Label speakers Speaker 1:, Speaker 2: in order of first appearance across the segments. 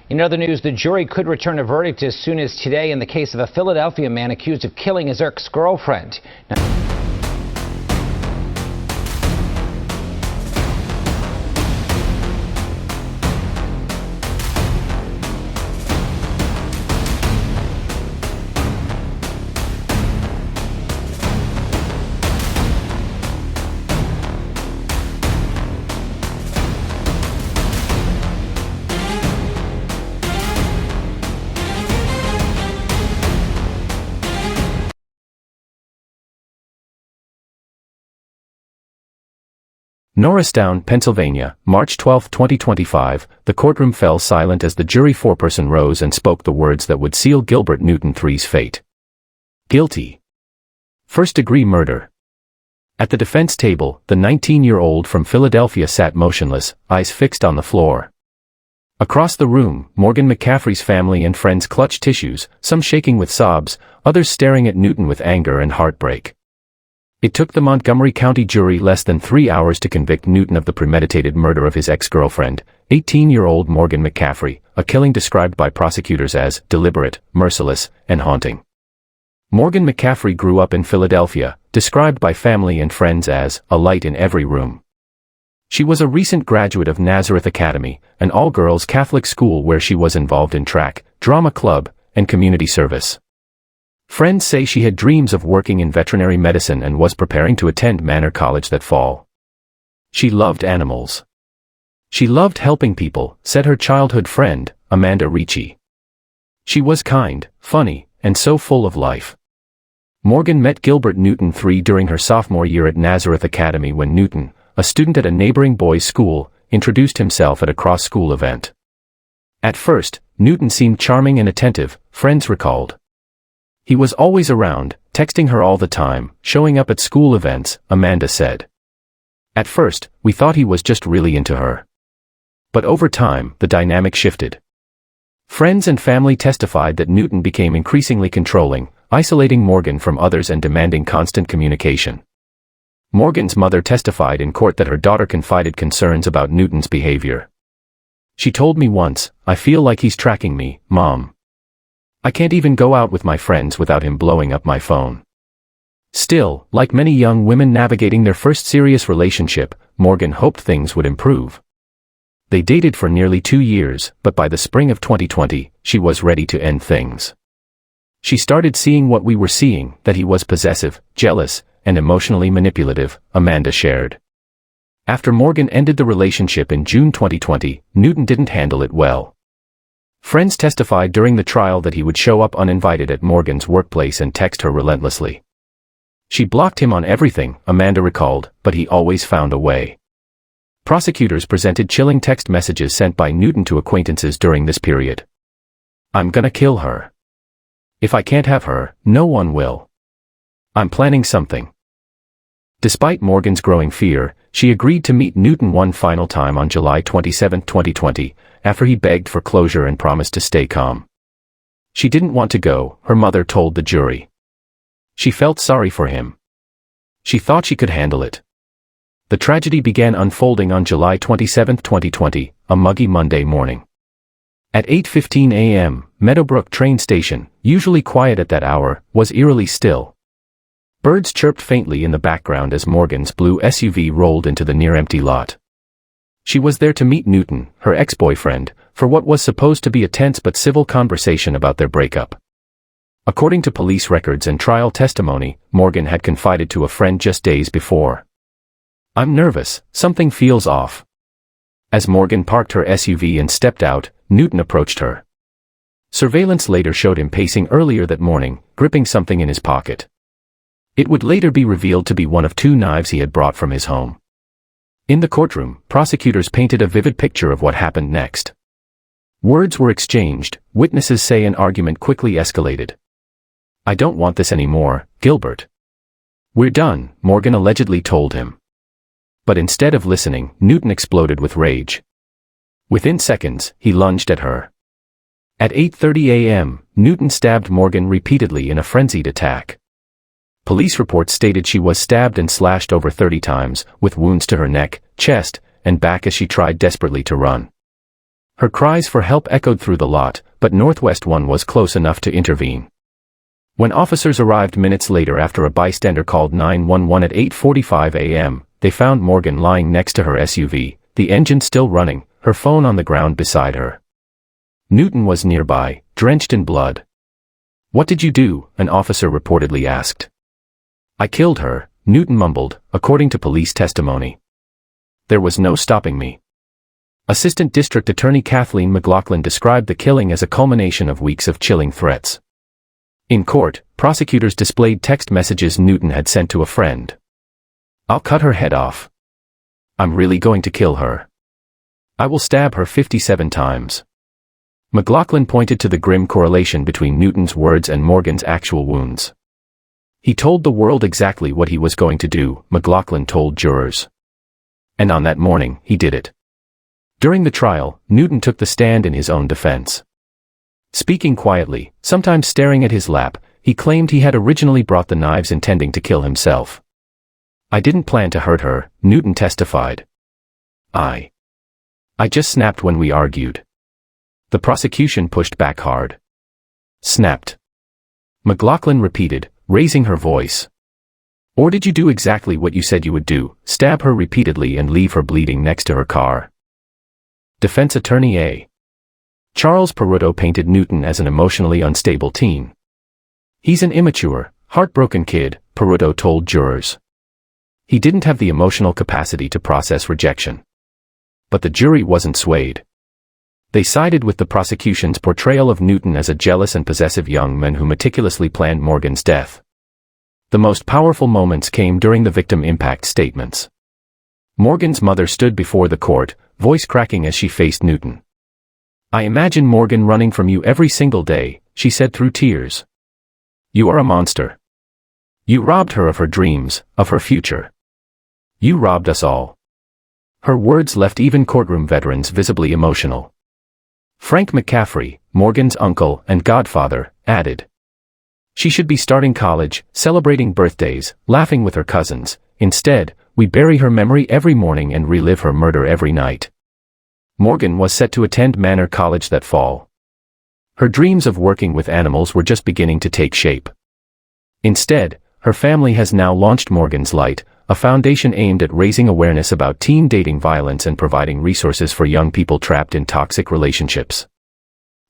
Speaker 1: In other news, the jury could return a verdict as soon as today in the case of a Philadelphia man accused of killing his ex-girlfriend.
Speaker 2: Norristown, Pennsylvania, March 12, 2025, the courtroom fell silent as the jury foreperson rose and spoke the words that would seal Gilbert Newton III's fate. Guilty. First-degree murder. At the defense table, the 19-year-old from Philadelphia sat motionless, eyes fixed on the floor. Across the room, Morgan McCaffery's family and friends clutched tissues, some shaking with sobs, others staring at Newton with anger and heartbreak. It took the Montgomery County jury less than 3 hours to convict Newton of the premeditated murder of his ex-girlfriend, 18-year-old Morgan McCaffery, a killing described by prosecutors as deliberate, merciless, and haunting. Morgan McCaffery grew up in Philadelphia, described by family and friends as a light in every room. She was a recent graduate of Nazareth Academy, an all-girls Catholic school where she was involved in track, drama club, and community service. Friends say she had dreams of working in veterinary medicine and was preparing to attend Manor College that fall. She loved animals. She loved helping people, said her childhood friend, Amanda Ricci. She was kind, funny, and so full of life. Morgan met Gilbert Newton III during her sophomore year at Nazareth Academy when Newton, a student at a neighboring boys' school, introduced himself at a cross-school event. At first, Newton seemed charming and attentive, friends recalled. He was always around, texting her all the time, showing up at school events, Amanda said. At first, we thought he was just really into her. But over time, the dynamic shifted. Friends and family testified that Newton became increasingly controlling, isolating Morgan from others and demanding constant communication. Morgan's mother testified in court that her daughter confided concerns about Newton's behavior. She told me once, "I feel like he's tracking me, Mom. I can't even go out with my friends without him blowing up my phone." Still, like many young women navigating their first serious relationship, Morgan hoped things would improve. They dated for nearly 2 years, but by the spring of 2020, she was ready to end things. She started seeing what we were seeing, that he was possessive, jealous, and emotionally manipulative, Amanda shared. After Morgan ended the relationship in June 2020, Newton didn't handle it well. Friends testified during the trial that he would show up uninvited at Morgan's workplace and text her relentlessly. She blocked him on everything, Amanda recalled, but he always found a way. Prosecutors presented chilling text messages sent by Newton to acquaintances during this period. "I'm gonna kill her. If I can't have her, no one will. I'm planning something." Despite Morgan's growing fear, she agreed to meet Newton one final time on July 27, 2020, after he begged for closure and promised to stay calm. She didn't want to go, her mother told the jury. She felt sorry for him. She thought she could handle it. The tragedy began unfolding on July 27, 2020, a muggy Monday morning. At 8:15 a.m., Meadowbrook train station, usually quiet at that hour, was eerily still. Birds chirped faintly in the background as Morgan's blue SUV rolled into the near-empty lot. She was there to meet Newton, her ex-boyfriend, for what was supposed to be a tense but civil conversation about their breakup. According to police records and trial testimony, Morgan had confided to a friend just days before. "I'm nervous, something feels off." As Morgan parked her SUV and stepped out, Newton approached her. Surveillance later showed him pacing earlier that morning, gripping something in his pocket. It would later be revealed to be one of 2 knives he had brought from his home. In the courtroom, prosecutors painted a vivid picture of what happened next. Words were exchanged, witnesses say an argument quickly escalated. "I don't want this anymore, Gilbert. We're done," Morgan allegedly told him. But instead of listening, Newton exploded with rage. Within seconds, he lunged at her. At 8:30 a.m., Newton stabbed Morgan repeatedly in a frenzied attack. Police reports stated she was stabbed and slashed over 30 times, with wounds to her neck, chest, and back as she tried desperately to run. Her cries for help echoed through the lot, but Northwest One was close enough to intervene. When officers arrived minutes later after a bystander called 911 at 8:45 a.m., they found Morgan lying next to her SUV, the engine still running, her phone on the ground beside her. Newton was nearby, drenched in blood. "What did you do?" an officer reportedly asked. "I killed her," Newton mumbled, according to police testimony. "There was no stopping me." Assistant District Attorney Kathleen McLaughlin described the killing as a culmination of weeks of chilling threats. In court, prosecutors displayed text messages Newton had sent to a friend. "I'll cut her head off. I'm really going to kill her. I will stab her 57 times." McLaughlin pointed to the grim correlation between Newton's words and Morgan's actual wounds. "He told the world exactly what he was going to do," McLaughlin told jurors. And on that morning, he did it. During the trial, Newton took the stand in his own defense. Speaking quietly, sometimes staring at his lap, he claimed he had originally brought the knives intending to kill himself. "I didn't plan to hurt her," Newton testified. I just snapped when we argued." The prosecution pushed back hard. "Snapped?" McLaughlin repeated, raising her voice. "Or did you do exactly what you said you would do, stab her repeatedly and leave her bleeding next to her car?" Defense attorney A. Charles Perotto painted Newton as an emotionally unstable teen. "He's an immature, heartbroken kid," Perotto told jurors. "He didn't have the emotional capacity to process rejection." But the jury wasn't swayed. They sided with the prosecution's portrayal of Newton as a jealous and possessive young man who meticulously planned Morgan's death. The most powerful moments came during the victim impact statements. Morgan's mother stood before the court, voice cracking as she faced Newton. "I imagine Morgan running from you every single day," she said through tears. "You are a monster. You robbed her of her dreams, of her future. You robbed us all." Her words left even courtroom veterans visibly emotional. Frank McCaffery, Morgan's uncle and godfather, added, "She should be starting college, celebrating birthdays, laughing with her cousins. Instead, we bury her memory every morning and relive her murder every night." Morgan was set to attend Manor College that fall. Her dreams of working with animals were just beginning to take shape. Instead, her family has now launched Morgan's Light, a foundation aimed at raising awareness about teen dating violence and providing resources for young people trapped in toxic relationships.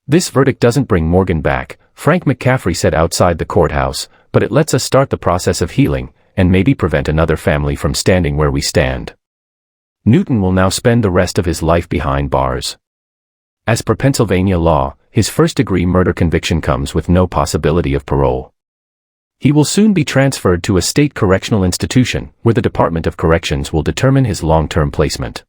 Speaker 2: "This verdict doesn't bring Morgan back," Frank McCaffery said outside the courthouse, "but it lets us start the process of healing, and maybe prevent another family from standing where we stand." Newton will now spend the rest of his life behind bars. As per Pennsylvania law, his first-degree murder conviction comes with no possibility of parole. He will soon be transferred to a state correctional institution, where the Department of Corrections will determine his long-term placement.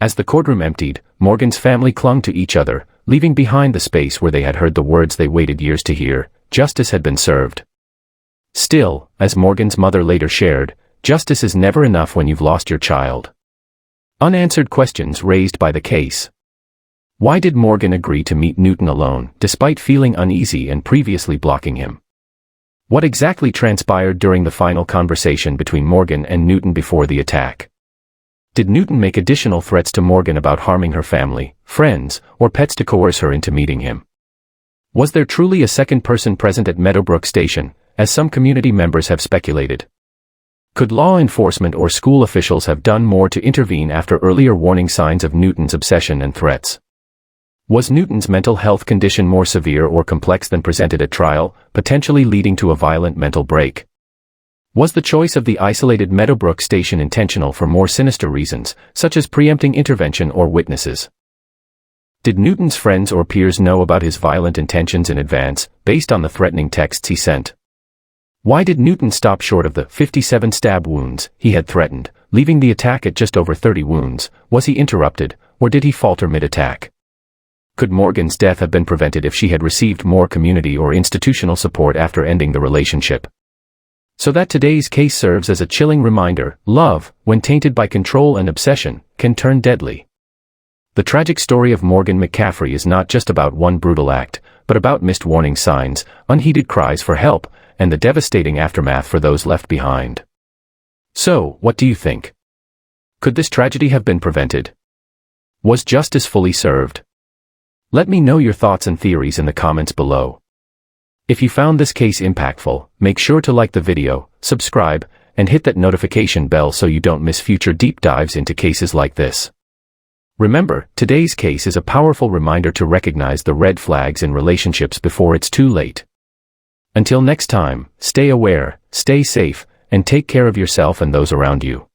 Speaker 2: As the courtroom emptied, Morgan's family clung to each other, leaving behind the space where they had heard the words they waited years to hear: justice had been served. Still, as Morgan's mother later shared, justice is never enough when you've lost your child. Unanswered questions raised by the case. Why did Morgan agree to meet Newton alone, despite feeling uneasy and previously blocking him? What exactly transpired during the final conversation between Morgan and Newton before the attack? Did Newton make additional threats to Morgan about harming her family, friends, or pets to coerce her into meeting him? Was there truly a second person present at Meadowbrook Station, as some community members have speculated? Could law enforcement or school officials have done more to intervene after earlier warning signs of Newton's obsession and threats? Was Newton's mental health condition more severe or complex than presented at trial, potentially leading to a violent mental break? Was the choice of the isolated Meadowbrook Station intentional for more sinister reasons, such as preempting intervention or witnesses? Did Newton's friends or peers know about his violent intentions in advance, based on the threatening texts he sent? Why did Newton stop short of the 57 stab wounds he had threatened, leaving the attack at just over 30 wounds? Was he interrupted, or did he falter mid-attack? Could Morgan's death have been prevented if she had received more community or institutional support after ending the relationship? So that today's case serves as a chilling reminder: love, when tainted by control and obsession, can turn deadly. The tragic story of Morgan McCaffery is not just about one brutal act, but about missed warning signs, unheeded cries for help, and the devastating aftermath for those left behind. So, what do you think? Could this tragedy have been prevented? Was justice fully served? Let me know your thoughts and theories in the comments below. If you found this case impactful, make sure to like the video, subscribe, and hit that notification bell so you don't miss future deep dives into cases like this. Remember, today's case is a powerful reminder to recognize the red flags in relationships before it's too late. Until next time, stay aware, stay safe, and take care of yourself and those around you.